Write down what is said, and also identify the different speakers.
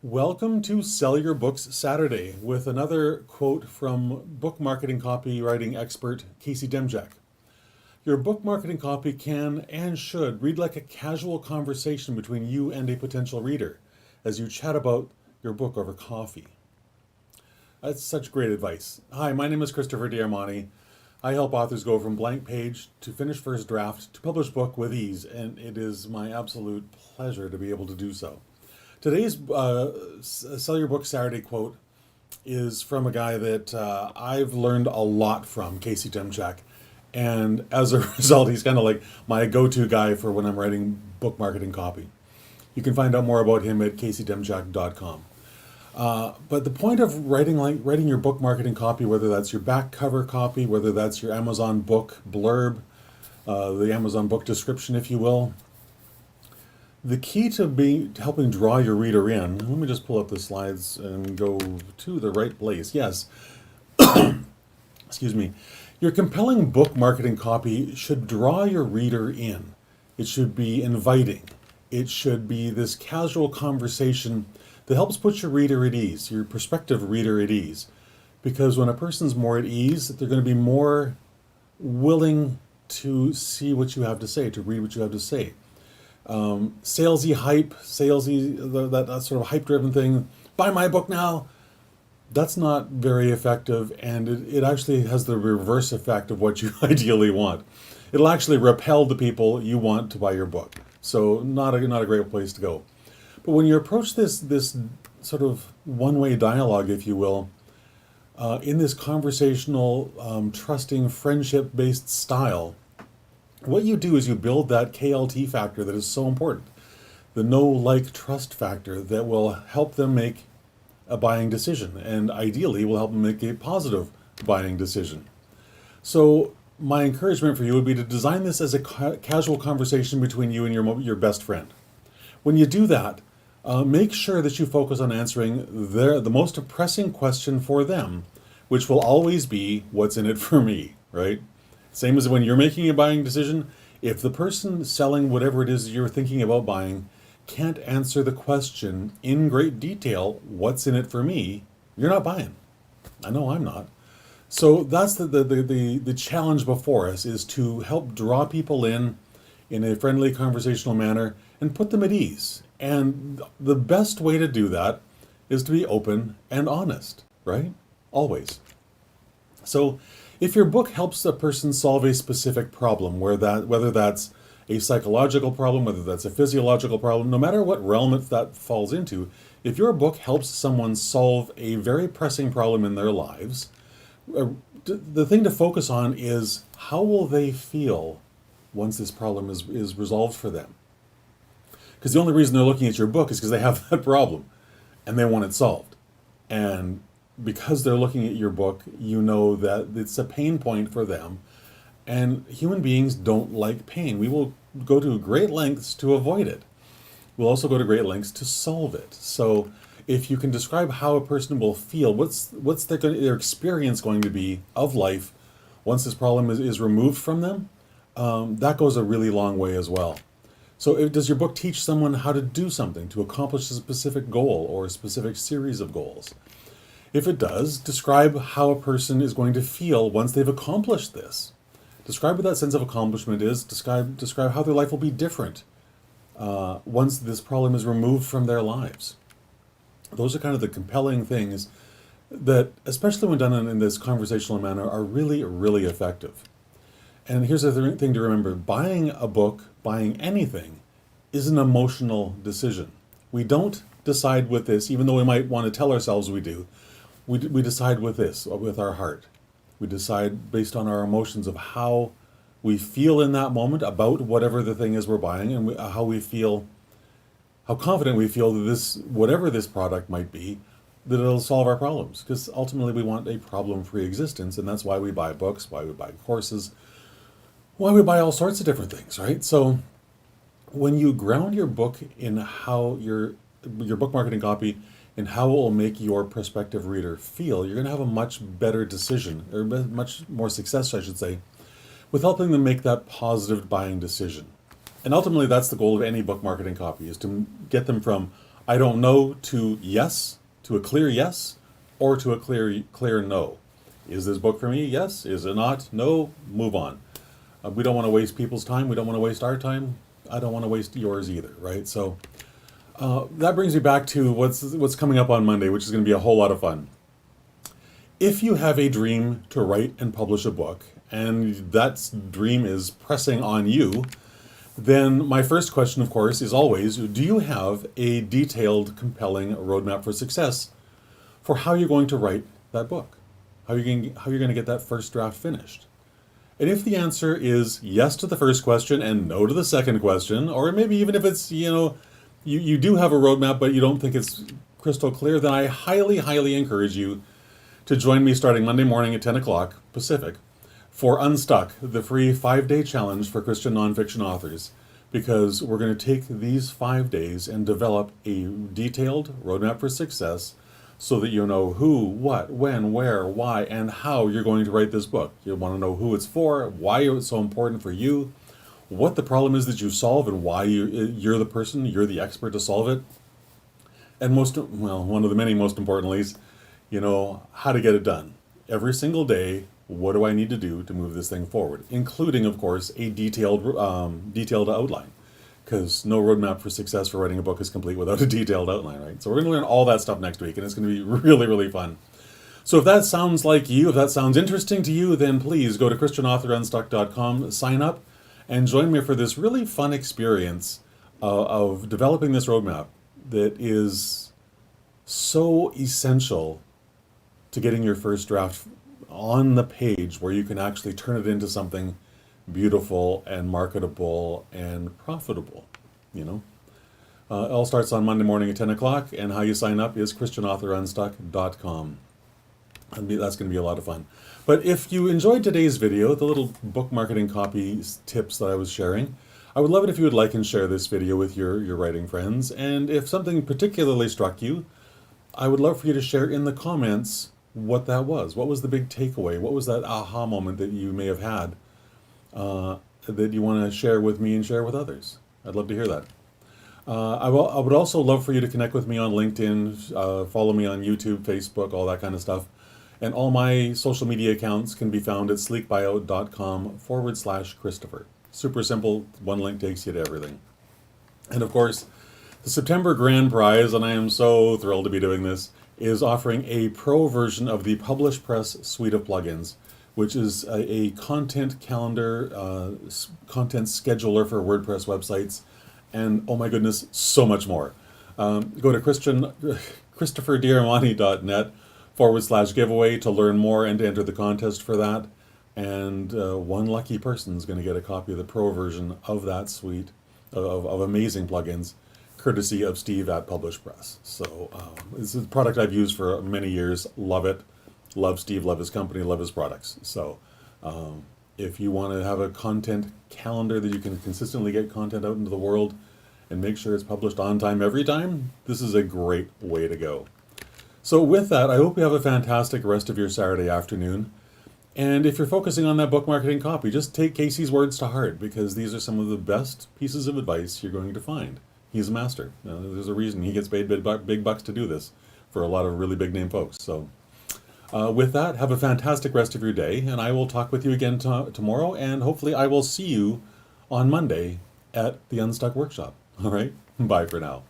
Speaker 1: Welcome to Sell Your Books Saturday with another quote from book marketing copywriting expert Casey Demjak. Your book marketing copy can and should read like a casual conversation between you and a potential reader as you chat about your book over coffee. That's such great advice. Hi, my name is Christopher Diarmani. I help authors go from blank page to finished first draft to published book with ease, and it is my absolute pleasure to be able to do so. Today's Sell Your Book Saturday quote is from a guy that I've learned a lot from, Casey Demjak. And as a result, he's kind of like my go-to guy for when I'm writing book marketing copy. You can find out more about him at caseydemjak.com. But the point of writing your book marketing copy, whether that's your back cover copy, whether that's your Amazon book blurb, the Amazon book description, if you will, the key to helping draw your reader in, let me just pull up the slides and go to the right place. Yes, excuse me. Your compelling book marketing copy should draw your reader in. It should be inviting. It should be this casual conversation that helps put your reader at ease, your prospective reader at ease. Because when a person's more at ease, they're going to be more willing to see what you have to say, to read what you have to say. Salesy hype, that sort of hype-driven thing, buy my book now, that's not very effective, and it actually has the reverse effect of what you ideally want. It'll actually repel the people you want to buy your book. So not a great place to go. But when you approach this sort of one-way dialogue, if you will, in this conversational, trusting, friendship-based style, what you do is you build that KLT factor that is so important, the know, like, trust factor that will help them make a buying decision, and ideally will help them make a positive buying decision. So my encouragement for you would be to design this as a casual conversation between you and your best friend. When you do that, make sure that you focus on answering the most pressing question for them, which will always be, what's in it for me, right? Same as when you're making a buying decision, if the person selling whatever it is you're thinking about buying can't answer the question in great detail, what's in it for me, you're not buying. I know I'm not. So that's the challenge before us, is to help draw people in a friendly conversational manner and put them at ease. And the best way to do that is to be open and honest, right? Always. So if your book helps a person solve a specific problem, whether that's a psychological problem, whether that's a physiological problem, no matter what realm that falls into, if your book helps someone solve a very pressing problem in their lives, the thing to focus on is how will they feel once this problem is resolved for them? Because the only reason they're looking at your book is because they have that problem and they want it solved. And because they're looking at your book, you know that it's a pain point for them. And human beings don't like pain. We will go to great lengths to avoid it. We'll also go to great lengths to solve it. So if you can describe how a person will feel, what's their experience going to be of life once this problem is removed from them, that goes a really long way as well. So does your book teach someone how to do something, to accomplish a specific goal or a specific series of goals? If it does, describe how a person is going to feel once they've accomplished this. Describe what that sense of accomplishment is. Describe how their life will be different once this problem is removed from their lives. Those are kind of the compelling things that, especially when done in this conversational manner, are really, really effective. And here's the thing to remember. Buying a book, buying anything, is an emotional decision. We don't decide with this, even though we might want to tell ourselves we do. We decide with this, with our heart. We decide based on our emotions of how we feel in that moment about whatever the thing is we're buying, and how confident we feel that whatever this product might be, that it'll solve our problems. Because ultimately we want a problem-free existence, and that's why we buy books, why we buy courses, why we buy all sorts of different things, right? So when you ground your book in how your book marketing copy and how it will make your prospective reader feel, you're going to have a much better decision, or much more success, I should say, with helping them make that positive buying decision. And ultimately, that's the goal of any book marketing copy, is to get them from, I don't know to yes, to a clear yes, or to a clear no. Is this book for me? Yes. Is it not? No. Move on. We don't want to waste people's time. We don't want to waste our time. I don't want to waste yours either, right? So that brings me back to what's coming up on Monday, which is going to be a whole lot of fun. If you have a dream to write and publish a book, and that dream is pressing on you, then my first question, of course, is always, do you have a detailed, compelling roadmap for success for how you're going to write that book? How you're going to get that first draft finished? And if the answer is yes to the first question and no to the second question, or maybe even if it's, you do have a roadmap, but you don't think it's crystal clear, then I highly, highly encourage you to join me starting Monday morning at 10 o'clock Pacific for Unstuck, the free 5-day challenge for Christian nonfiction authors, because we're going to take these 5 days and develop a detailed roadmap for success so that you know who, what, when, where, why, and how you're going to write this book. You want to know who it's for, why it's so important for you, what the problem is that you solve, and why you're the person, you're the expert to solve it. And one of the many most importantly is, how to get it done. Every single day, what do I need to do to move this thing forward? Including, of course, a detailed outline. Because no roadmap for success for writing a book is complete without a detailed outline, right? So we're going to learn all that stuff next week, and it's going to be really, really fun. So if that sounds like you, if that sounds interesting to you, then please go to christianauthorunstuck.com, sign up, and join me for this really fun experience of developing this roadmap that is so essential to getting your first draft on the page where you can actually turn it into something beautiful and marketable and profitable. It all starts on Monday morning at 10 o'clock, and how you sign up is christianauthorunstuck.com. That's going to be a lot of fun. But if you enjoyed today's video, the little book marketing copy tips that I was sharing, I would love it if you would like and share this video with your writing friends. And if something particularly struck you, I would love for you to share in the comments what that was. What was the big takeaway? What was that aha moment that you may have had that you want to share with me and share with others? I'd love to hear that. I would also love for you to connect with me on LinkedIn, follow me on YouTube, Facebook, all that kind of stuff. And all my social media accounts can be found at sleekbio.com/Christopher. Super simple, one link takes you to everything. And of course, the September Grand Prize, and I am so thrilled to be doing this, is offering a pro version of the Publish Press suite of plugins, which is a content calendar, content scheduler for WordPress websites, and oh my goodness, so much more. Go to ChristopherDiarmani.net/giveaway to learn more and to enter the contest for that. And one lucky person is going to get a copy of the pro version of that suite of amazing plugins, courtesy of Steve at Publish Press. So this is a product I've used for many years. Love it. Love Steve, love his company, love his products. So if you want to have a content calendar that you can consistently get content out into the world and make sure it's published on time every time, this is a great way to go. So with that, I hope you have a fantastic rest of your Saturday afternoon. And if you're focusing on that book marketing copy, just take Casey's words to heart, because these are some of the best pieces of advice you're going to find. He's a master. There's a reason he gets paid big bucks to do this for a lot of really big name folks. So with that, have a fantastic rest of your day, and I will talk with you again tomorrow, and hopefully I will see you on Monday at the Unstuck Workshop. All right? Bye for now.